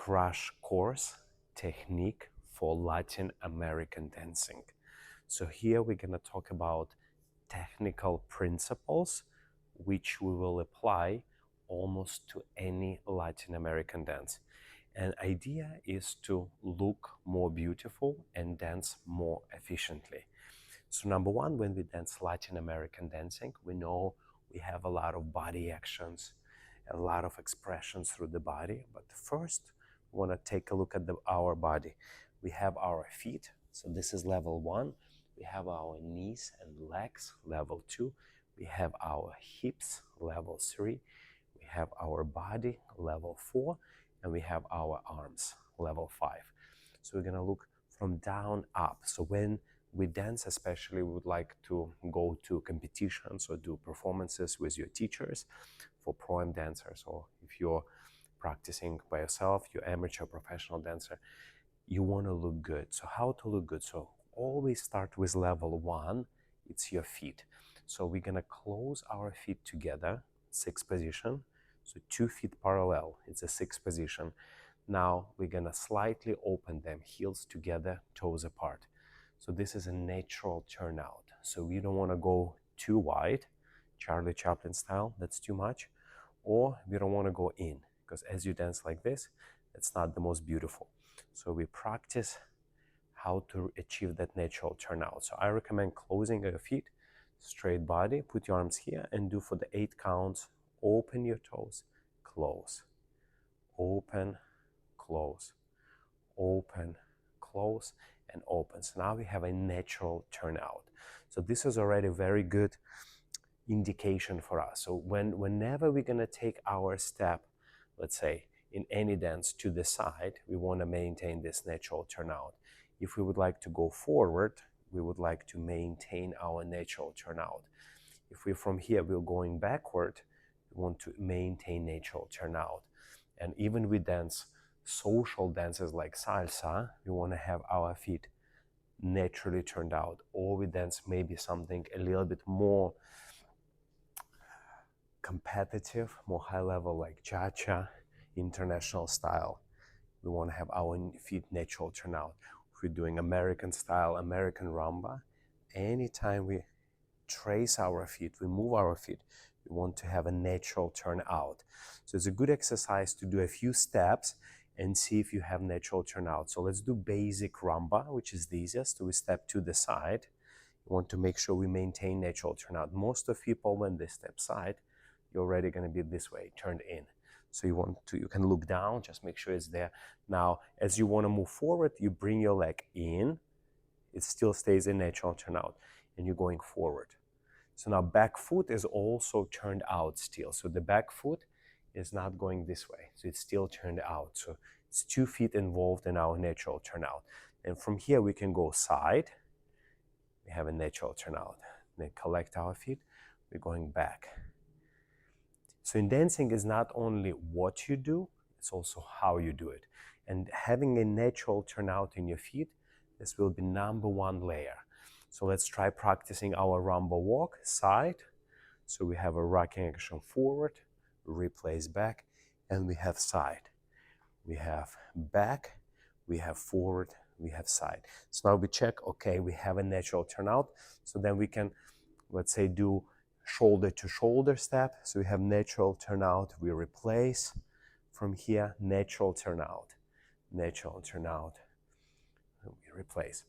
crash course technique for Latin American dancing. So here we're going to talk about technical principles which we will apply almost to any Latin American dance. And idea is to look more beautiful and dance more efficiently. So number one, when we dance Latin American dancing, we know we have a lot of body actions, a lot of expressions through the body. But first, we want to take a look at our body. We have our feet, so this is level 1. We have our knees and legs, level 2. We have our hips, level 3. We have our body, level 4. And we have our arms, level 5. So we're going to look from down up. So when we dance, especially, we would like to go to competitions or do performances with your teachers for pro-am dancers, or if you're practicing by yourself, you're amateur professional dancer, you want to look good. So how to look good? So always start with level 1, it's your feet. So we're going to close our feet together, 6 position. So 2 feet parallel, it's a 6 position. Now we're gonna slightly open them, heels together, toes apart. So this is a natural turnout. So we don't wanna go too wide, Charlie Chaplin style, that's too much. Or we don't wanna go in, because as you dance like this, it's not the most beautiful. So we practice how to achieve that natural turnout. So I recommend closing your feet, straight body, put your arms here and do for the 8 counts. Open your toes, close, open, close, open, close, and open. So now we have a natural turnout. So this is already a very good indication for us. So whenever we're going to take our step, let's say in any dance to the side, we want to maintain this natural turnout. If we would like to go forward, we would like to maintain our natural turnout. If we're from here, we're going backward, we want to maintain natural turnout. And even we dance social dances like salsa, we want to have our feet naturally turned out. Or we dance maybe something a little bit more competitive, more high level like cha-cha, international style. We want to have our feet natural turnout. If we're doing American style, American rumba, anytime we trace our feet, we move our feet, we want to have a natural turnout. So it's a good exercise to do a few steps and see if you have natural turnout. So let's do basic rumba, which is the easiest. So we step to the side. We want to make sure we maintain natural turnout. Most of people, when they step side, you're already going to be this way, turned in. So you can look down, just make sure it's there. Now, as you want to move forward, you bring your leg in. It still stays in natural turnout, and you're going forward. So now back foot is also turned out still. So the back foot is not going this way. So it's still turned out. So it's 2 feet involved in our natural turnout. And from here we can go side. We have a natural turnout. Then collect our feet. We're going back. So in dancing is not only what you do, it's also how you do it. And having a natural turnout in your feet, this will be number 1 layer. So let's try practicing our Rumba Walk, side. So we have a rocking action forward, replace back, and we have side. We have back, we have forward, we have side. So now we check, okay, we have a natural turnout. So then we can, let's say, do shoulder to shoulder step. So we have natural turnout, we replace. From here, natural turnout, we replace.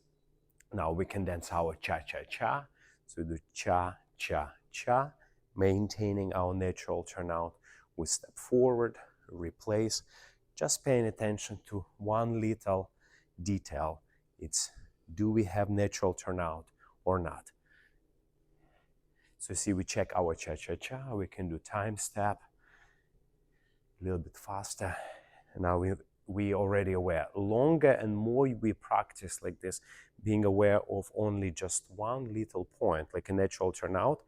Now we can dance our cha-cha-cha. So we do cha-cha-cha, maintaining our natural turnout. We step forward, replace, just paying attention to one little detail. It's, do we have natural turnout or not? So see, we check our cha-cha-cha, we can do time step, a little bit faster. And now we already aware. Longer and more we practice like this, being aware of only just one little point, like a natural turnout,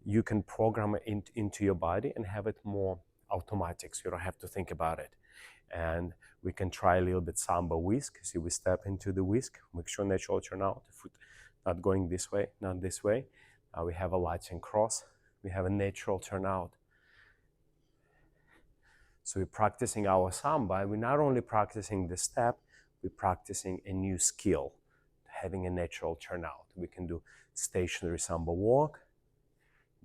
you can program it into your body and have it more automatic, so you don't have to think about it. And we can try a little bit samba whisk. See, we step into the whisk, make sure natural turnout, the foot not going this way, not this way. Now we have a Latin cross, we have a natural turnout. So we're practicing our samba, and we're not only practicing the step, we're practicing a new skill, having a natural turnout. We can do stationary samba walk,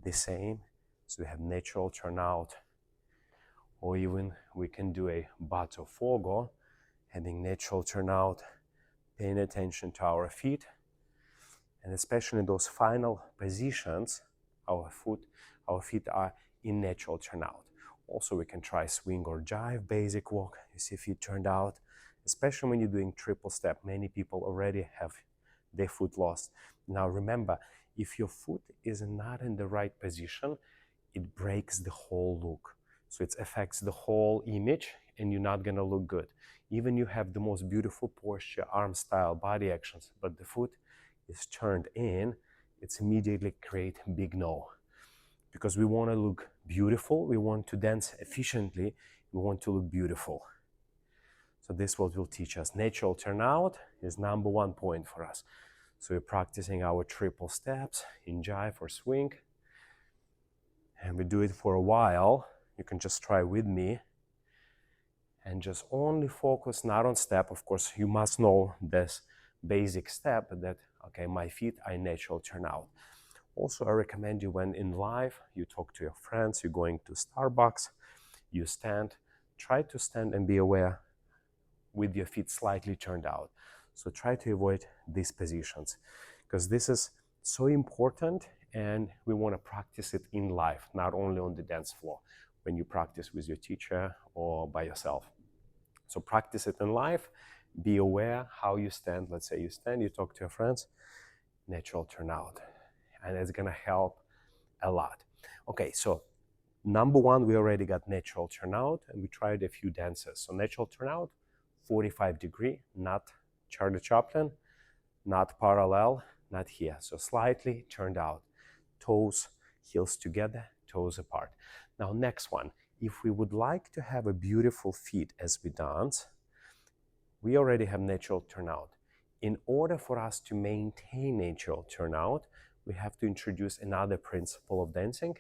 the same. So we have natural turnout, or even we can do a bato fogo, having natural turnout, paying attention to our feet, and especially in those final positions, our feet are in natural turnout. Also, we can try swing or jive, basic walk. You see feet turned out, especially when you're doing triple step. Many people already have their foot lost. Now remember, if your foot is not in the right position, it breaks the whole look. So it affects the whole image, and you're not gonna look good. Even you have the most beautiful posture, arm style, body actions, but the foot is turned in, it's immediately create big no. Because we want to look beautiful, we want to dance efficiently, we want to look beautiful. So this is what will teach us. Natural turnout is number one point for us. So we're practicing our triple steps in jive or swing. And we do it for a while. You can just try with me. And just only focus not on step. Of course, you must know this basic step that, okay, my feet are natural turnout. Also, I recommend you when in live, you talk to your friends, you're going to Starbucks, you stand, try to stand and be aware with your feet slightly turned out. So try to avoid these positions because this is so important and we want to practice it in life, not only on the dance floor, when you practice with your teacher or by yourself. So practice it in life, be aware how you stand. Let's say you stand, you talk to your friends, natural turnout. And it's gonna help a lot. Okay, so number one, we already got natural turnout and we tried a few dances. So natural turnout, 45 degree, not Charlie Chaplin, not parallel, not here. So slightly turned out, toes, heels together, toes apart. Now next one, if we would like to have a beautiful feet as we dance, we already have natural turnout. In order for us to maintain natural turnout, we have to introduce another principle of dancing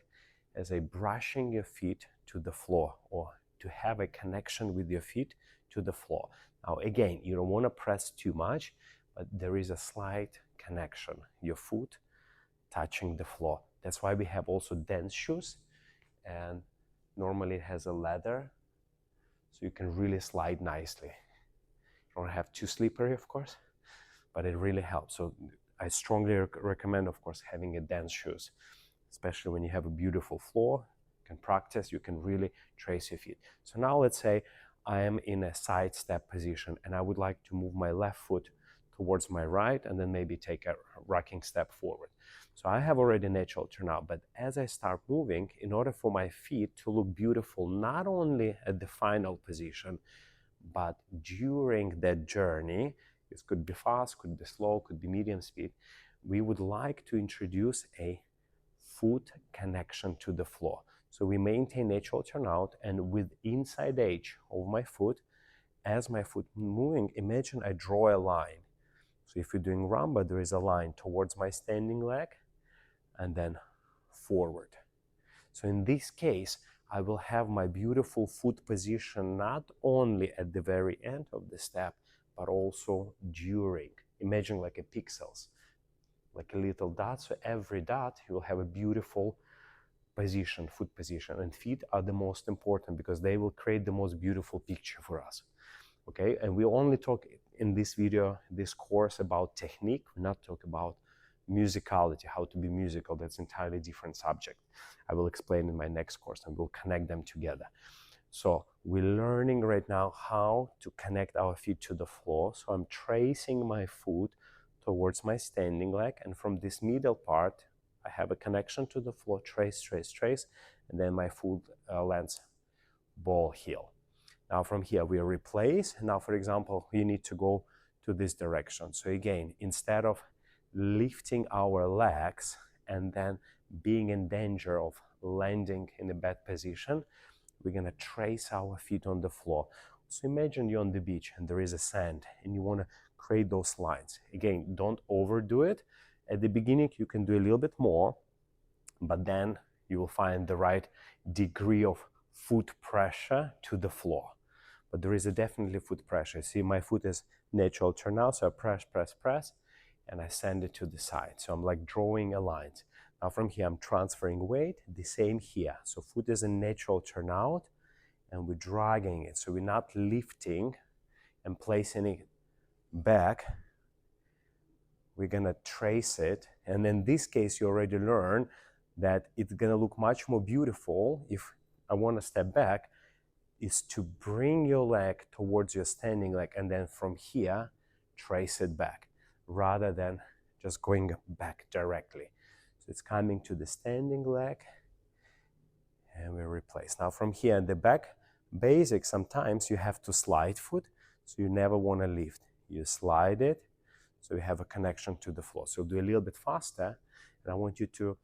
as a brushing your feet to the floor or to have a connection with your feet to the floor. Now again, you don't want to press too much, but there is a slight connection, your foot touching the floor. That's why we have also dance shoes, and normally it has a leather, so you can really slide nicely. You don't have too slippery, of course, but it really helps. So I strongly recommend, of course, having a dance shoes, especially when you have a beautiful floor. You can practice, you can really trace your feet. So now let's say I am in a side step position and I would like to move my left foot towards my right and then maybe take a rocking step forward. So I have already natural turnout, but as I start moving, in order for my feet to look beautiful, not only at the final position, but during that journey, it could be fast, could be slow, could be medium speed, we would like to introduce a foot connection to the floor. So we maintain natural turnout, and with inside edge of my foot, as my foot moving, imagine I draw a line. So if you're doing rumba, there is a line towards my standing leg and then forward. So in this case, I will have my beautiful foot position not only at the very end of the step, but also during. Imagine like a pixels, like a little dot. So every dot, you will have a beautiful position, foot position. And feet are the most important because they will create the most beautiful picture for us. Okay, and we only talk in this video, this course, about technique. We're not talk about musicality, how to be musical. That's entirely different subject. I will explain in my next course and we'll connect them together. So we're learning right now how to connect our feet to the floor. So I'm tracing my foot towards my standing leg, and from this middle part, I have a connection to the floor, trace, trace, trace, and then my foot lands ball heel. Now from here we replace. Now, for example, you need to go to this direction. So again, instead of lifting our legs and then being in danger of landing in a bad position, we're gonna trace our feet on the floor. So imagine you're on the beach and there is a sand and you wanna create those lines. Again, don't overdo it. At the beginning, you can do a little bit more, but then you will find the right degree of foot pressure to the floor. But there is a definitely foot pressure. See, my foot is natural turnout, so I press, press, press, and I send it to the side. So I'm like drawing a line. Now from here, I'm transferring weight, the same here. So foot is a natural turnout, and we're dragging it. So we're not lifting and placing it back. We're gonna trace it. And in this case, you already learned that it's gonna look much more beautiful if I wanna step back, is to bring your leg towards your standing leg and then from here, trace it back rather than just going back directly. So it's coming to the standing leg and we replace. Now from here in the back, basic, sometimes you have to slide foot, so you never want to lift. You slide it, so you have a connection to the floor. So do a little bit faster, and I want you to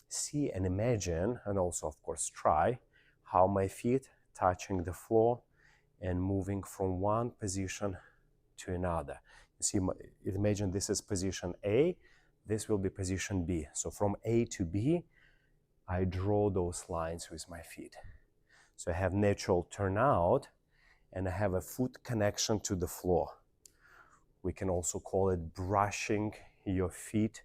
see and imagine, and also of course try, how my feet touching the floor and moving from one position to another. You see, imagine this is position A, this will be position B. So from A to B, I draw those lines with my feet. So I have natural turnout and I have a foot connection to the floor. We can also call it brushing your feet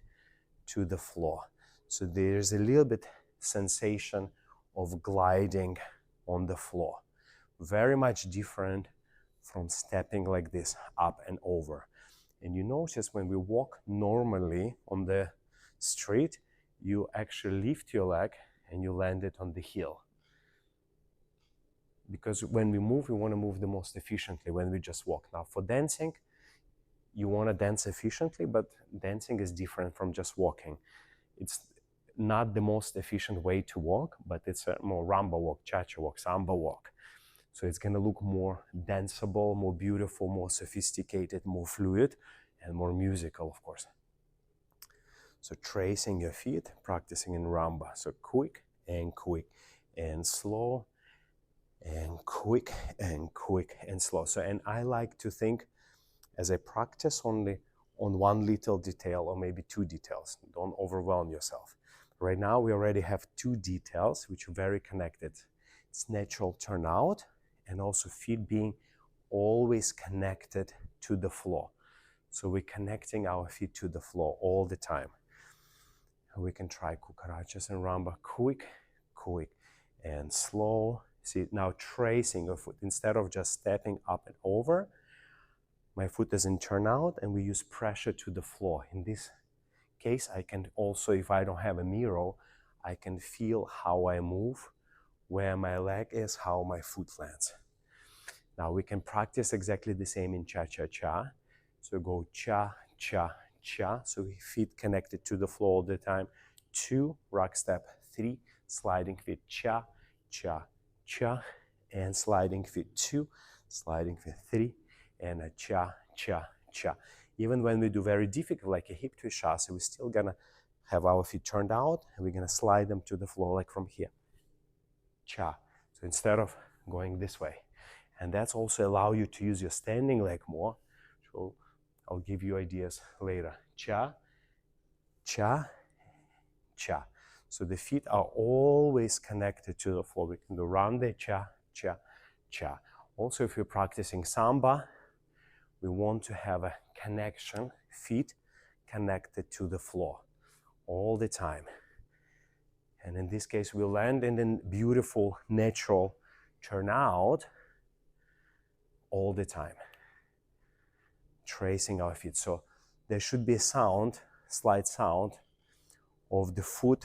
to the floor. So there's a little bit sensation of gliding on the floor. Very much different from stepping like this up and over. And you notice when we walk normally on the street, you actually lift your leg and you land it on the heel. Because when we move, we want to move the most efficiently when we just walk. Now for dancing, you want to dance efficiently, but dancing is different from just walking. It's not the most efficient way to walk, but it's a more rumba walk, cha-cha walk, samba walk. So it's going to look more danceable, more beautiful, more sophisticated, more fluid, and more musical, of course. So tracing your feet, practicing in rumba. So quick and slow, and quick and slow. So, and I like to think as I practice only on one little detail or maybe two details. Don't overwhelm yourself. Right now we already have two details which are very connected. It's natural turnout and also feet being always connected to the floor. So we're connecting our feet to the floor all the time. And we can try cucarachas and rumba, quick and slow. See, now tracing your foot. Instead of just stepping up and over, my foot doesn't turn out and we use pressure to the floor. In this case, I can also, if I don't have a mirror, I can feel how I move, where my leg is, how my foot lands. Now we can practice exactly the same in cha-cha-cha. So go cha-cha-cha. So feet connected to the floor all the time. 2, rock step. 3, sliding feet. Cha-cha-cha. And sliding feet. 2, sliding feet. 3, and a cha-cha-cha. Even when we do very difficult, like a hip twist shasa, we're still gonna have our feet turned out and we're gonna slide them to the floor like from here. Cha. So instead of going this way. And that's also allow you to use your standing leg more. So I'll give you ideas later. Cha, cha, cha. So the feet are always connected to the floor. We can do rande, cha, cha, cha. Also, if you're practicing samba, we want to have a connection, feet connected to the floor all the time. And in this case, we land in a beautiful, natural turnout all the time, tracing our feet. So there should be a sound, slight sound of the foot,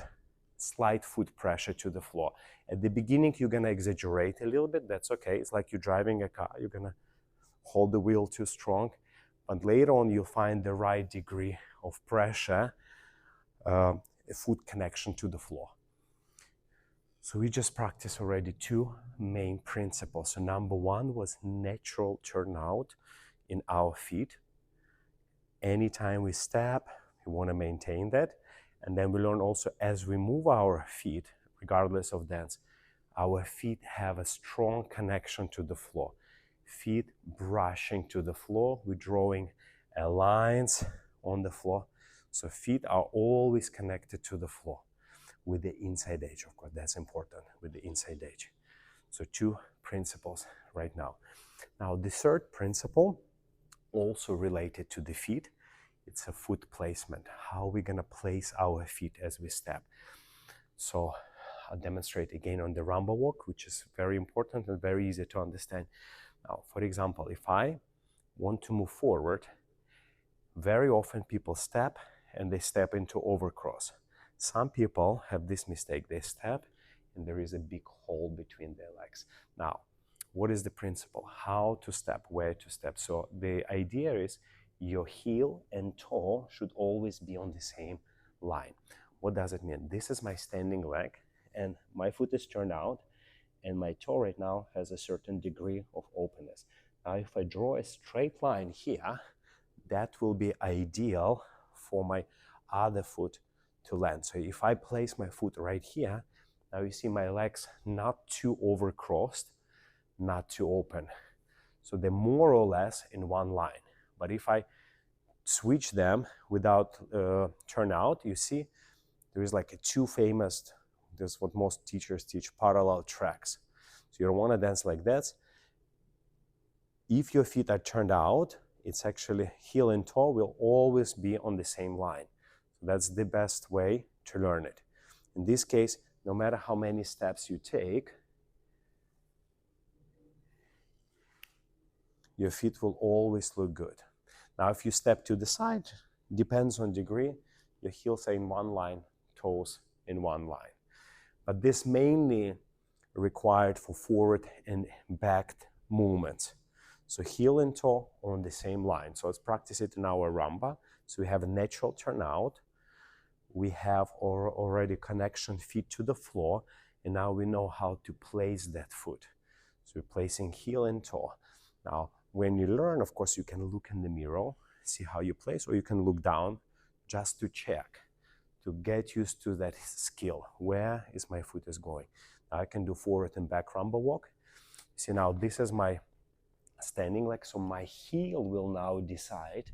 slight foot pressure to the floor. At the beginning, you're gonna exaggerate a little bit. That's okay. It's like you're driving a car. You're gonna hold the wheel too strong. But later on, you'll find the right degree of pressure, a foot connection to the floor. So we just practiced already 2 main principles. So number 1 was natural turnout in our feet. Anytime we step, we want to maintain that. And then we learn also as we move our feet, regardless of dance, our feet have a strong connection to the floor. Feet brushing to the floor. We're drawing lines on the floor. So feet are always connected to the floor with the inside edge. Of course, that's important, with the inside edge. So 2 principles right now. Now the third principle, also related to the feet, it's a foot placement. How we're gonna place our feet as we step. So I'll demonstrate again on the Rumba Walk, which is very important and very easy to understand. Now, for example, if I want to move forward, very often people step and they step into overcross. Some people have this mistake. They step and there is a big hole between their legs. Now, what is the principle? How to step, where to step? So the idea is your heel and toe should always be on the same line. What does it mean? This is my standing leg and my foot is turned out and my toe right now has a certain degree of openness. Now, if I draw a straight line here, that will be ideal for my other foot to land. So if I place my foot right here, now you see my legs not too overcrossed, not too open. So they're more or less in one line. But if I switch them without turnout, you see there is like a two famous, that's what most teachers teach, parallel tracks. So you don't want to dance like that. If your feet are turned out, it's actually heel and toe will always be on the same line. So that's the best way to learn it. In this case, no matter how many steps you take, your feet will always look good. Now, if you step to the side, depends on degree, your heels are in one line, toes in one line. But this mainly required for forward and back movements. So heel and toe on the same line. So let's practice it in our Rumba. So we have a natural turnout. We have already connection feet to the floor. And now we know how to place that foot. So we're placing heel and toe. Now, when you learn, of course, you can look in the mirror, see how you place, or you can look down just to check, to get used to that skill. Where is my foot is going? Now I can do forward and back Rumba Walk. See, now this is my standing leg, so my heel will now decide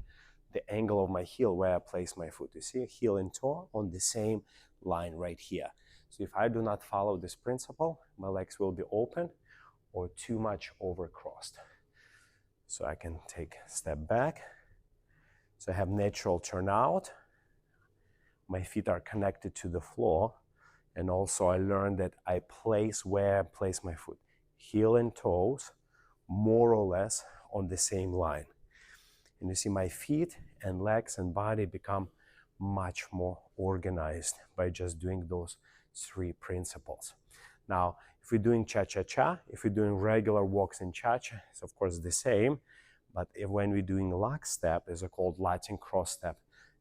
the angle of my heel where I place my foot. You see, heel and toe on the same line right here. So if I do not follow this principle, my legs will be open or too much overcrossed. So I can take a step back. So I have natural turnout. My feet are connected to the floor. And also I learned that I place where I place my foot. Heel and toes, more or less on the same line. And you see my feet and legs and body become much more organized by just doing those 3 principles. Now, if we're doing cha-cha-cha, if we're doing regular walks in cha-cha, it's of course the same, but when we're doing lock step, it's called Latin cross step,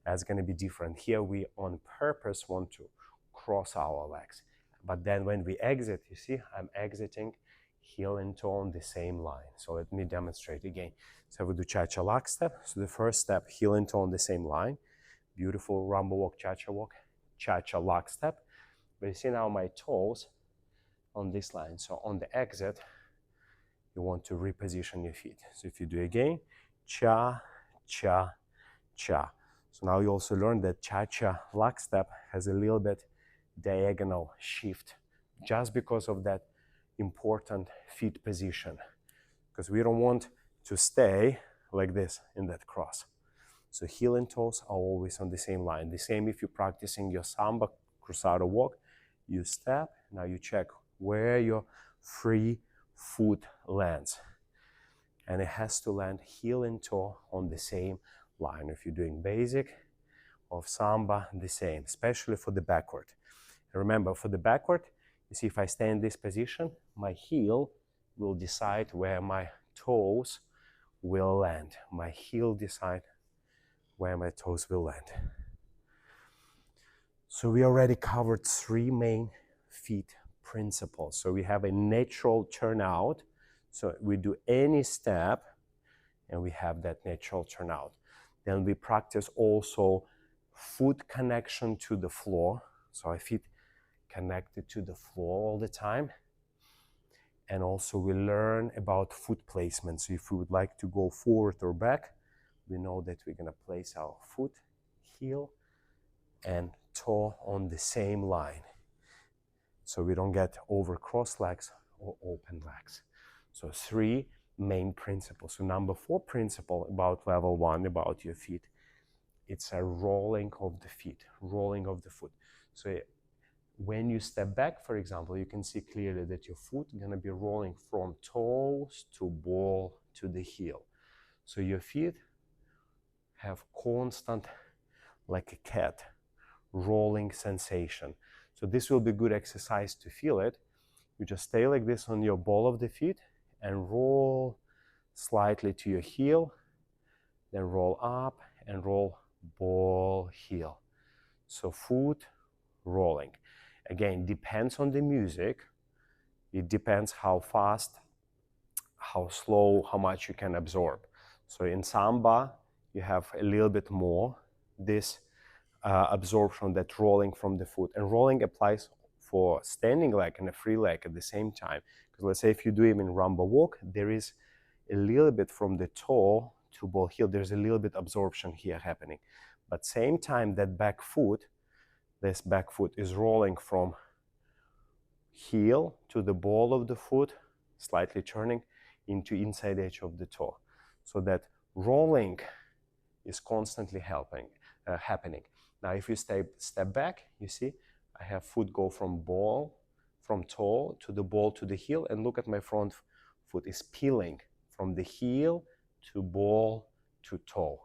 that's going to be different. Here we on purpose want to cross our legs. But then when we exit, you see, I'm exiting heel and toe on the same line. So let me demonstrate again. So we do cha-cha lock step. So the first step, heel and toe on the same line. Beautiful Rumba Walk, cha-cha walk, cha-cha lock step. But you see now my toes on this line. So on the exit, you want to reposition your feet. So if you do again, cha, cha, cha. So now you also learn that cha-cha lock step has a little bit diagonal shift just because of that important feet position, because we don't want to stay like this in that cross. So heel and toes are always on the same line. The same if you're practicing your samba cruzado walk, you step, now you check where your free foot lands. And it has to land heel and toe on the same line. If you're doing basic of samba, the same, especially for the backward. And remember, for the backward, you see if I stay in this position, my heel will decide where my toes will land. My heel decide where my toes will land. So we already covered 3 main feet principles. So we have a natural turnout. So we do any step and we have that natural turnout. Then we practice also foot connection to the floor. So our feet connected to the floor all the time. And also we learn about foot placement. So if we would like to go forward or back, we know that we're gonna place our foot, heel, and toe on the same line. So we don't get over cross legs or open legs. So 3 main principles. So number 4 principle about level 1, about your feet, it's a rolling of the feet, rolling of the foot. So when you step back, for example, you can see clearly that your foot is gonna be rolling from toes to ball to the heel. So your feet have constant, like a cat, rolling sensation. So this will be good exercise to feel it. You just stay like this on your ball of the feet and roll slightly to your heel, then roll up and roll ball, heel. So foot rolling. Again, depends on the music. It depends how fast, how slow, how much you can absorb. So in samba, you have a little bit more this absorption, that rolling from the foot. And rolling applies for standing leg and a free leg at the same time. Because let's say if you do it in Rumba Walk, there is a little bit from the toe to ball heel, there's a little bit absorption here happening. But same time, that back foot, this back foot is rolling from heel to the ball of the foot, slightly turning into inside edge of the toe. So that rolling is constantly happening. Now, if you step back, you see, I have foot go from toe to the ball to the heel, and look at my front foot is peeling from the heel to ball to toe.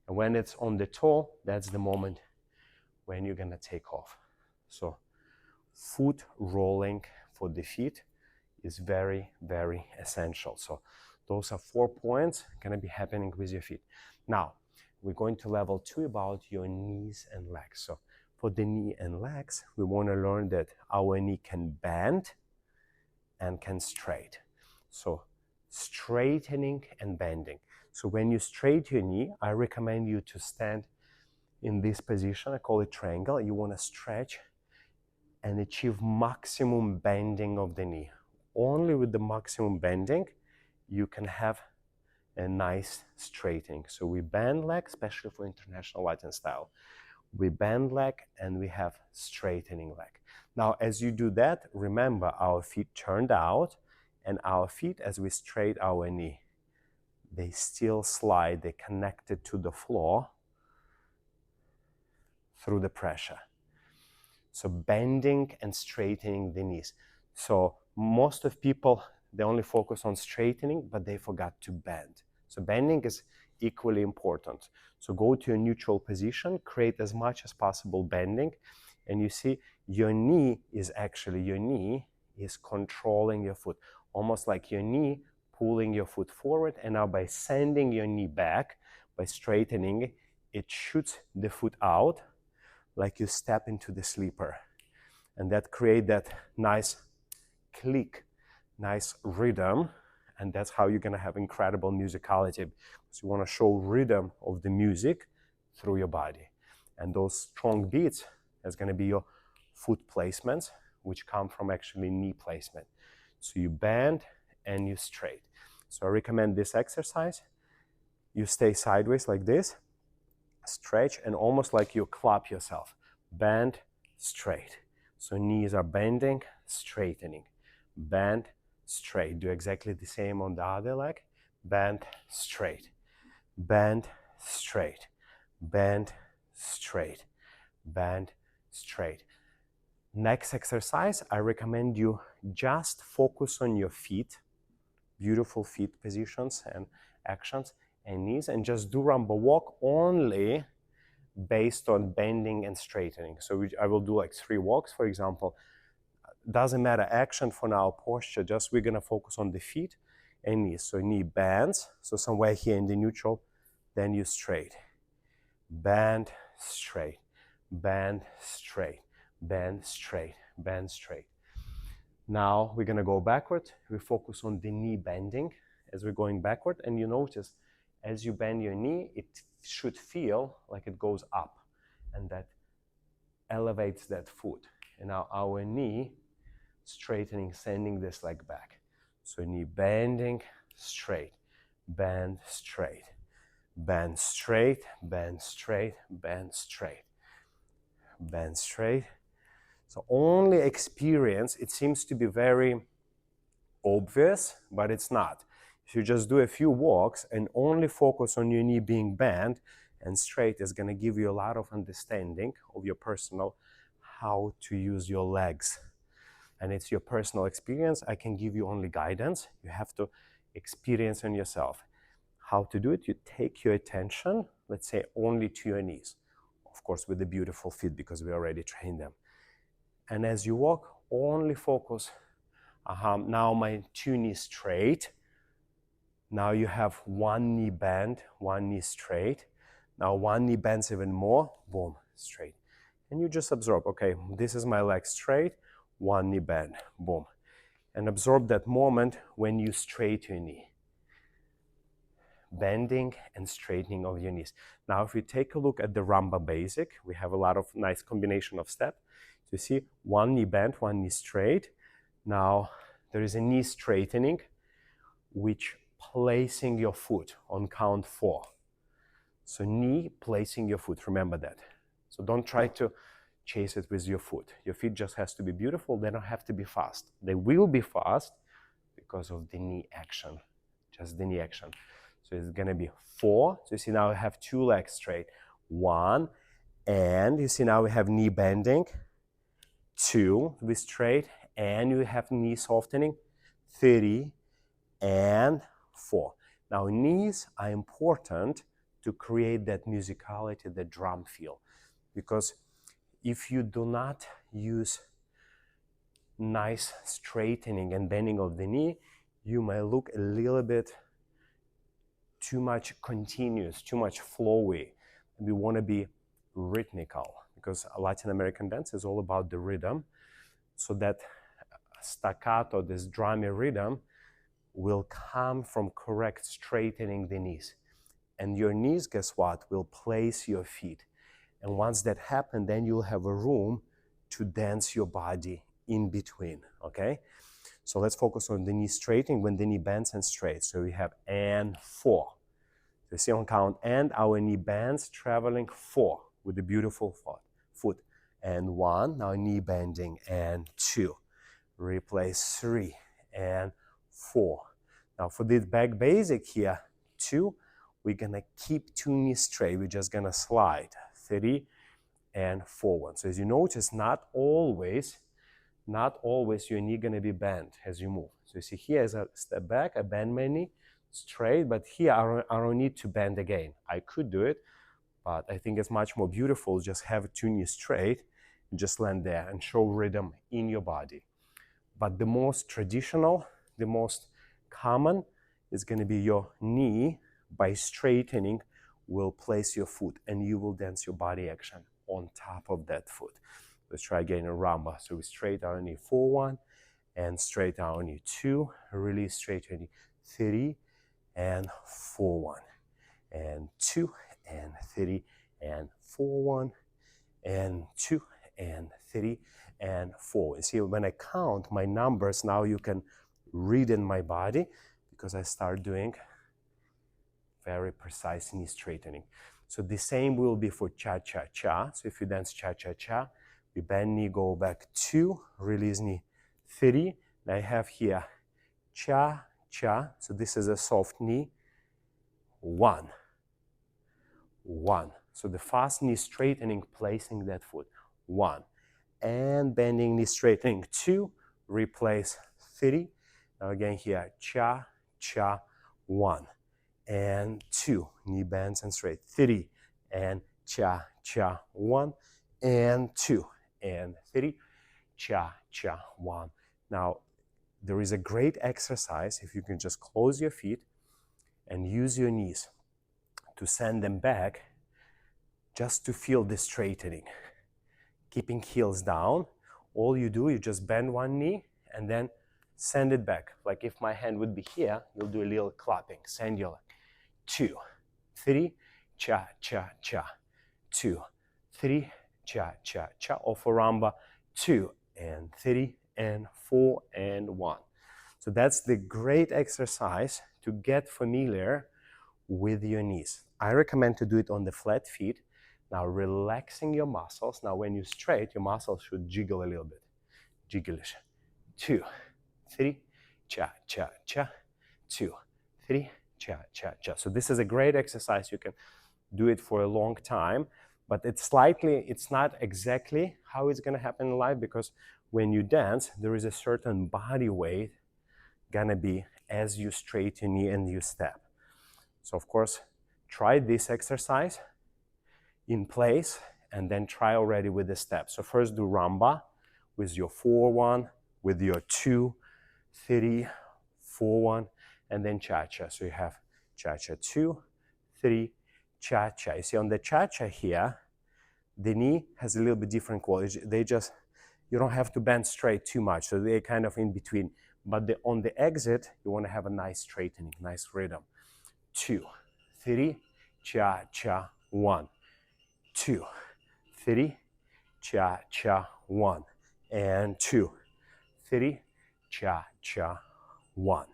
And when it's on the toe, that's the moment when you're gonna take off. So foot rolling for the feet is very, very essential. So those are 4 points gonna be happening with your feet. Now, we're going to level 2 about your knees and legs. So for the knee and legs, we want to learn that our knee can bend and can straight. So straightening and bending. So when you straighten your knee, I recommend you to stand in this position. I call it triangle. You want to stretch and achieve maximum bending of the knee. Only with the maximum bending, you can have a nice straightening. So we bend leg, especially for international Latin style. We bend leg and we have straightening leg. Now, as you do that, remember our feet turned out, and our feet, as we straight our knee, they still slide, they connected to the floor through the pressure. So bending and straightening the knees. So most of people, they only focus on straightening, but they forgot to bend. So bending is equally important. So go to a neutral position, create as much as possible bending, and you see your knee is controlling your foot, almost like your knee pulling your foot forward, and now by sending your knee back, by straightening, it shoots the foot out like you step into the sleeper. And that creates that nice click, nice rhythm, and that's how you're gonna have incredible musicality. So you wanna show rhythm of the music through your body. And those strong beats, that's gonna be your foot placements, which come from actually knee placement. So you bend and you straight. So I recommend this exercise. You stay sideways like this, stretch, and almost like you clap yourself. Bend, straight. So knees are bending, straightening. Bend, straight. Do exactly the same on the other leg. Bend, straight. Bend, straight. Bend, straight. Bend, straight. Next exercise, I recommend you just focus on your feet, beautiful feet positions and actions, and knees, and just do Rumba Walk only based on bending and straightening. So I will do like 3 walks, for example. Doesn't matter action for now, posture, just we're gonna focus on the feet and knees. So knee bends, so somewhere here in the neutral, then you straight. Bend, straight, bend, straight, bend, straight, bend, straight. Now we're gonna go backward. We focus on the knee bending as we're going backward, and you notice as you bend your knee, it should feel like it goes up, and that elevates that foot. And now our knee straightening, sending this leg back. So knee bending, straight, bend, straight, bend, straight, bend, straight, bend, straight, bend, straight. So only experience, it seems to be very obvious, but it's not. If you just do a few walks and only focus on your knee being bent and straight, is going to give you a lot of understanding of your personal how to use your legs. And it's your personal experience. I can give you only guidance. You have to experience on yourself. How to do it? You take your attention, let's say, only to your knees. Of course, with the beautiful feet, because we already trained them. And as you walk, only focus. Now my two knees straight. Now you have one knee bent, one knee straight. Now one knee bends even more, boom, straight. And you just absorb, okay, this is my leg straight, one knee bend, boom. And absorb that moment when you straight your knee. Bending and straightening of your knees. Now, if we take a look at the Rumba basic, we have a lot of nice combination of steps. So you see, one knee bent, one knee straight. Now, there is a knee straightening, which placing your foot on count 4. So knee placing your foot, remember that. So don't try to chase it with your foot. Your feet just has to be beautiful. They don't have to be fast. They will be fast because of the knee action, just the knee action. So it's gonna be 4. So you see now we have 2 legs straight. 1, and you see now we have knee bending. 2, we straight, and you have knee softening. 3, and 4. Now knees are important to create that musicality, the drum feel. Because if you do not use nice straightening and bending of the knee, you may look a little bit too much continuous, too much flowy. We want to be rhythmical, because Latin American dance is all about the rhythm. So that staccato, this drummy rhythm, will come from correct straightening the knees. And your knees, guess what, will place your feet. And once that happens, then you'll have a room to dance your body in between, okay? So let's focus on the knee straightening when the knee bends and straight. So we have and 4. So you see on count, and our knee bends, traveling 4 with the beautiful foot. And 1, now knee bending, and 2. Replace 3, and 4. Now for this back basic here, 2, we're gonna keep 2 knees straight. We're just gonna slide 3 and forward. So as you notice, not always your knee gonna be bent as you move. So you see here as I step back, I bend my knee straight, but here I don't need to bend again. I could do it, but I think it's much more beautiful just have 2 knees straight and just land there and show rhythm in your body. But the most traditional, the most common is going to be your knee by straightening will place your foot and you will dance your body action on top of that foot. Let's try again in Rumba. So we straight our knee 4-1 and straight our knee 2, release straight your knee 3 and 4-1 and 2 and 3 and 4-1 and 2 and 3 and 4. You see, when I count my numbers, now you can read in my body because I start doing very precise knee straightening. So the same will be for cha-cha-cha. So if you dance cha-cha-cha, we bend knee, go back 2, release knee 3. And I have here cha-cha. So this is a soft knee. 1, 1. So the fast knee straightening, placing that foot. 1. And bending knee straightening 2, replace 3. Now again here, cha, cha, 1 and 2, knee bends and straight, 3 and cha, cha, 1 and 2 and 3, cha, cha, 1. Now there is a great exercise if you can just close your feet and use your knees to send them back just to feel the straightening. Keeping heels down, all you do, you just bend one knee and then send it back. Like if my hand would be here, you'll do a little clapping. Send your leg. 2, 3, cha, cha, cha. 2, 3, cha, cha, cha. Or for Rumba, 2 and 3 and 4 and 1. So that's the great exercise to get familiar with your knees. I recommend to do it on the flat feet. Now relaxing your muscles. Now when you straight, your muscles should jiggle a little bit. Jiggleish. 2, 3, cha, cha, cha, 2, 3, cha, cha, cha. So this is a great exercise. You can do it for a long time, but it's not exactly how it's going to happen in life, because when you dance, there is a certain body weight gonna be as you straighten your knee and you step. So of course, try this exercise in place and then try already with the steps. So first do rumba with your 4-1, with your 2, 3, 4-1, and then cha-cha. So you have cha-cha 2, 3, cha-cha. You see on the cha-cha here, the knee has a little bit different quality. You don't have to bend straight too much, so they're kind of in between. But on the exit, you want to have a nice straightening, nice rhythm. 2, 3, cha, cha, 1, 2, 3, cha, cha, 1, and 2, 3, cha, cha, 1.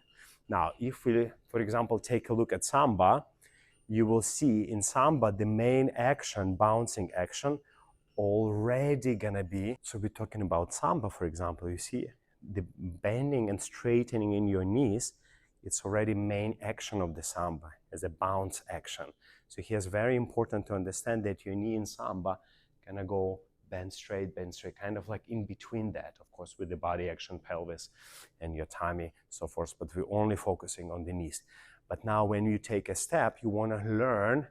Now, if we, for example, take a look at samba, you will see in samba the main action, bouncing action, already gonna be, so we're talking about samba, for example, you see the bending and straightening in your knees, it's already main action of the samba as a bounce action. So here it's very important to understand that your knee in samba gonna go bend straight, kind of like in between that, of course, with the body action, pelvis and your tummy, so forth, but we're only focusing on the knees. But now when you take a step, you wanna learn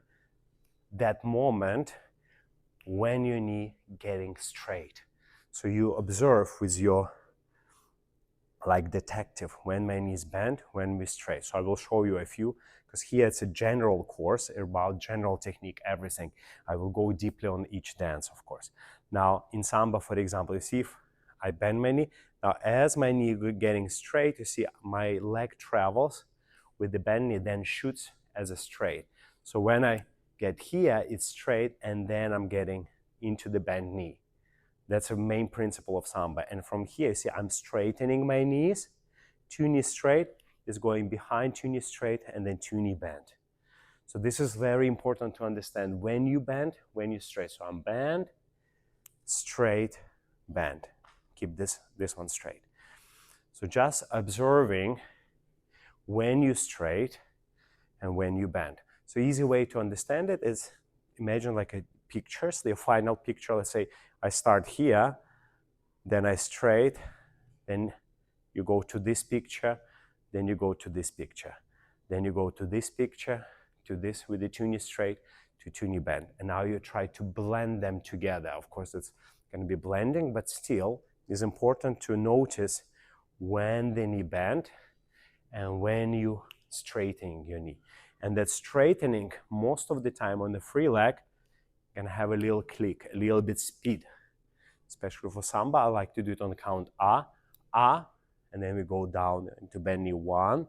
that moment when your knee getting straight. So you observe with your, like detective, when my knee is bent, when we straight. So I will show you a few, because here it's a general course about general technique, everything. I will go deeply on each dance, of course. Now in samba, for example, you see if I bend my knee. Now as my knee getting straight, you see my leg travels with the bend knee, then shoots as a straight. So when I get here, it's straight, and then I'm getting into the bent knee. That's a main principle of samba. And from here, see, I'm straightening my knees. 2 knees straight is going behind, 2 knees straight, and then 2 knee bend. So this is very important to understand when you bend, when you straight. So I'm bend, straight, bend. Keep this one straight. So just observing when you straight and when you bend. So easy way to understand it is imagine like a picture, so the final picture, let's say I start here, then I straight, then you go to this picture, then you go to this picture, then you go to this picture, to this with the 2 knee straight, to 2 knee bend. And now you try to blend them together. Of course, it's going to be blending, but still it's important to notice when the knee bend and when you straightening your knee. And that straightening, most of the time on the free leg, gonna have a little click, a little bit speed. Especially for samba, I like to do it on the count ah, ah, and then we go down into bend knee 1,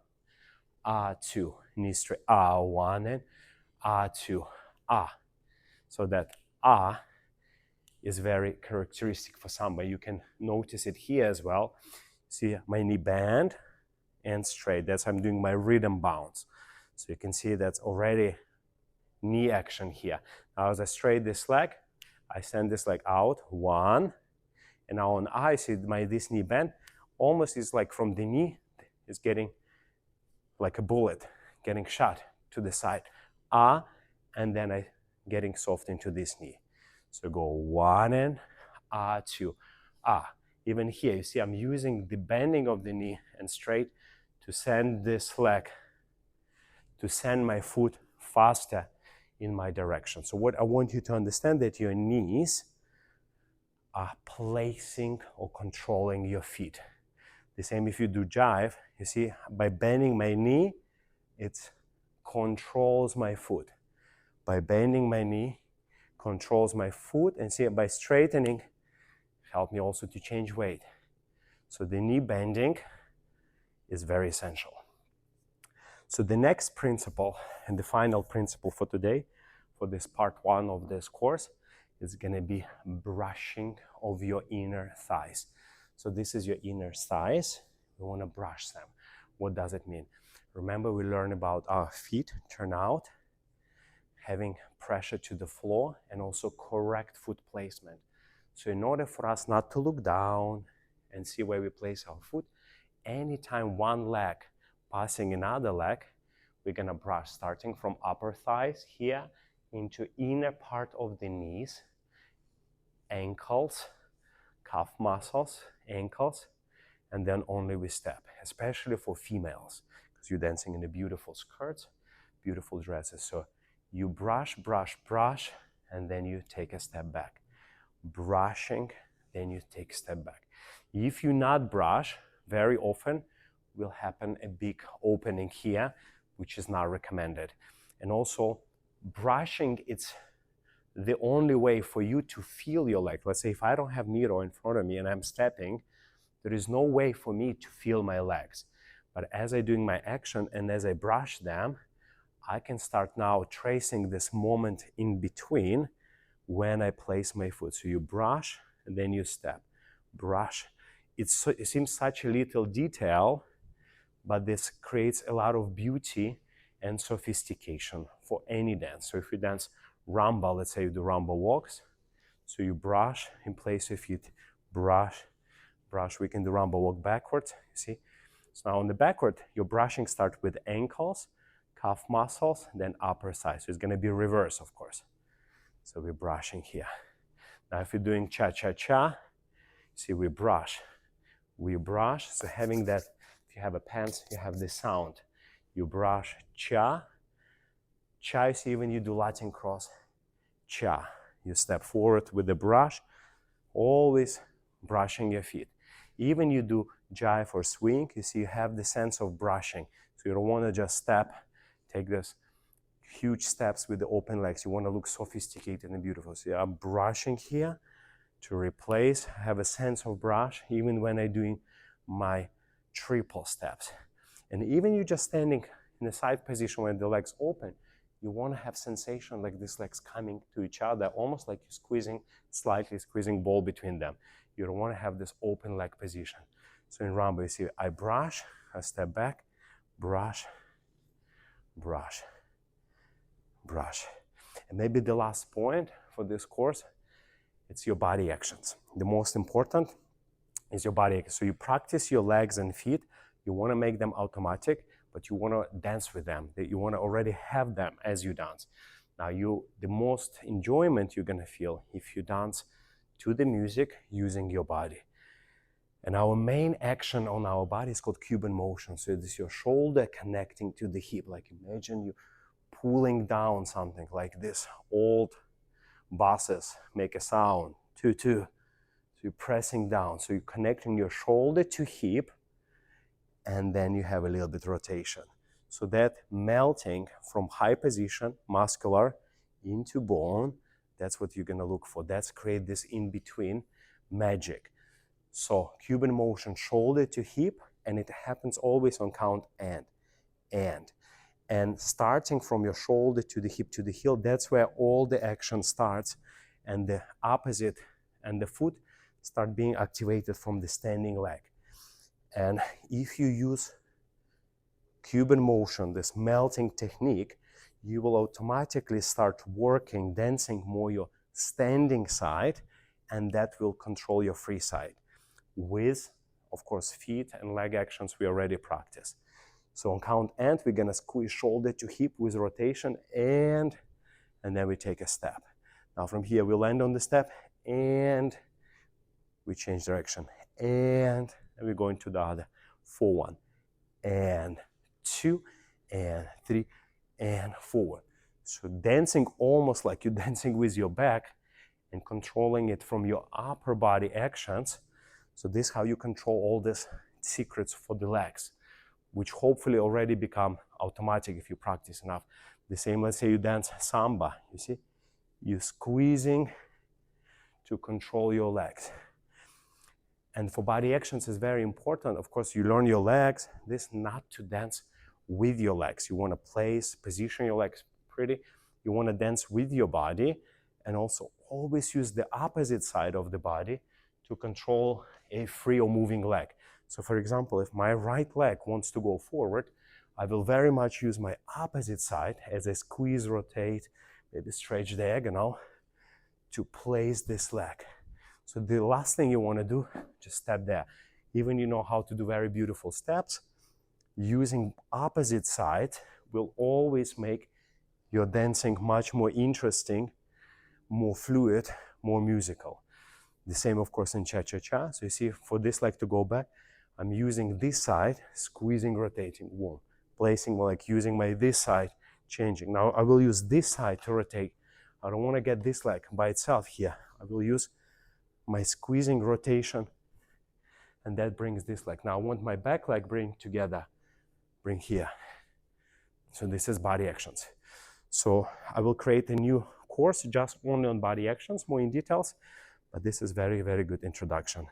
ah, 2, knee straight, ah, 1, and ah, 2, ah. So that ah is very characteristic for samba. You can notice it here as well. See my knee bend and straight. That's I'm doing my rhythm bounce. So you can see that's already knee action here. Now as I straight this leg, I send this leg out, 1, and now on I see this knee bend, almost is like from the knee, is getting like a bullet, getting shot to the side. Ah, and then I getting soft into this knee. So go 1 and ah, 2, ah. Even here, you see I'm using the bending of the knee and straight to send this leg, to send my foot faster in my direction. So what I want you to understand that your knees are placing or controlling your feet. The same if you do jive, you see, by bending my knee, it controls my foot. By bending my knee, controls my foot, and see, by straightening, help me also to change weight. So the knee bending is very essential. So the next principle and the final principle for today, for this part 1 of this course, is going to be brushing of your inner thighs. So this is your inner thighs. We want to brush them. What does it mean? Remember, we learned about our feet turn out, having pressure to the floor, and also correct foot placement. So in order for us not to look down and see where we place our foot, anytime one leg passing another leg, we're gonna brush starting from upper thighs here into inner part of the knees, ankles, calf muscles, ankles, and then only we step, especially for females, because you're dancing in the beautiful skirts, beautiful dresses. So you brush, brush, brush, and then you take a step back. Brushing, then you take a step back. If you not brush, very often will happen a big opening here, which is not recommended. And also, brushing, it's the only way for you to feel your leg. Let's say if I don't have mirror in front of me and I'm stepping, there is no way for me to feel my legs. But as I'm doing my action and as I brush them, I can start now tracing this moment in between when I place my foot. So you brush and then you step. Brush. It seems such a little detail, but this creates a lot of beauty and sophistication for any dance. So if you dance rumba, let's say you do rumba walks, so you brush and place your feet, brush, brush. We can do rumba walk backwards, you see? So now on the backward, your brushing starts with ankles, calf muscles, then upper side. So it's gonna be reverse, of course. So we're brushing here. Now if you're doing cha-cha-cha, see we brush. So having that, if you have a pants, you have this sound. You brush, cha. Cha, you see when you do Latin cross, cha. You step forward with the brush, always brushing your feet. Even you do jive or swing, you see you have the sense of brushing. So you don't want to just step, take this huge steps with the open legs. You want to look sophisticated and beautiful. So I'm brushing here to replace, have a sense of brush, even when I'm doing my triple steps. And even you just standing in a side position when the legs open, you want to have sensation like these legs coming to each other, almost like you're squeezing, slightly squeezing ball between them. You don't want to have this open leg position. So in rumba, you see, I brush, I step back, brush, brush, brush. And maybe the last point for this course, it's your body actions. The most important is your body actions. So you practice your legs and feet. You want to make them automatic, but you want to dance with them. That you want to already have them as you dance. Now, the most enjoyment you're going to feel if you dance to the music using your body. And our main action on our body is called Cuban motion. So it is your shoulder connecting to the hip. Like imagine you pulling down something like this. Old bosses make a sound, 2-2. So you're pressing down. So you're connecting your shoulder to hip, and then you have a little bit rotation. So that melting from high position, muscular, into bone, that's what you're gonna look for. That's create this in-between magic. So Cuban motion, shoulder to hip, and it happens always on count and starting from your shoulder to the hip to the heel, that's where all the action starts, and the opposite and the foot start being activated from the standing leg. And if you use Cuban motion, this melting technique, you will automatically start working, dancing more your standing side, and that will control your free side. With, of course, feet and leg actions we already practice. So on count and, we're gonna squeeze shoulder to hip with rotation, and then we take a step. Now from here, we land on the step, and we change direction, and we're going to the other. 4, 1, and 2, and 3, and forward. So dancing almost like you're dancing with your back and controlling it from your upper body actions. So this is how you control all these secrets for the legs, which hopefully already become automatic if you practice enough. The same, let's say you dance samba, you see? You're squeezing to control your legs. And for body actions is very important. Of course, you learn your legs. This not to dance with your legs. You want to place, position your legs pretty. You want to dance with your body, and also always use the opposite side of the body to control a free or moving leg. So for example, if my right leg wants to go forward, I will very much use my opposite side as I squeeze, rotate, maybe stretch diagonal to place this leg. So the last thing you want to do, just step there. Even you know how to do very beautiful steps, using opposite side will always make your dancing much more interesting, more fluid, more musical. The same, of course, in cha-cha-cha. So you see, for this leg to go back, I'm using this side, squeezing, rotating, one, placing, like using my this side, changing. Now I will use this side to rotate. I don't want to get this leg by itself here. I will use my squeezing rotation, and that brings this leg. Now I want my back leg bring together, bring here. So this is body actions. So I will create a new course just only on body actions, more in details, but this is very, very good introduction.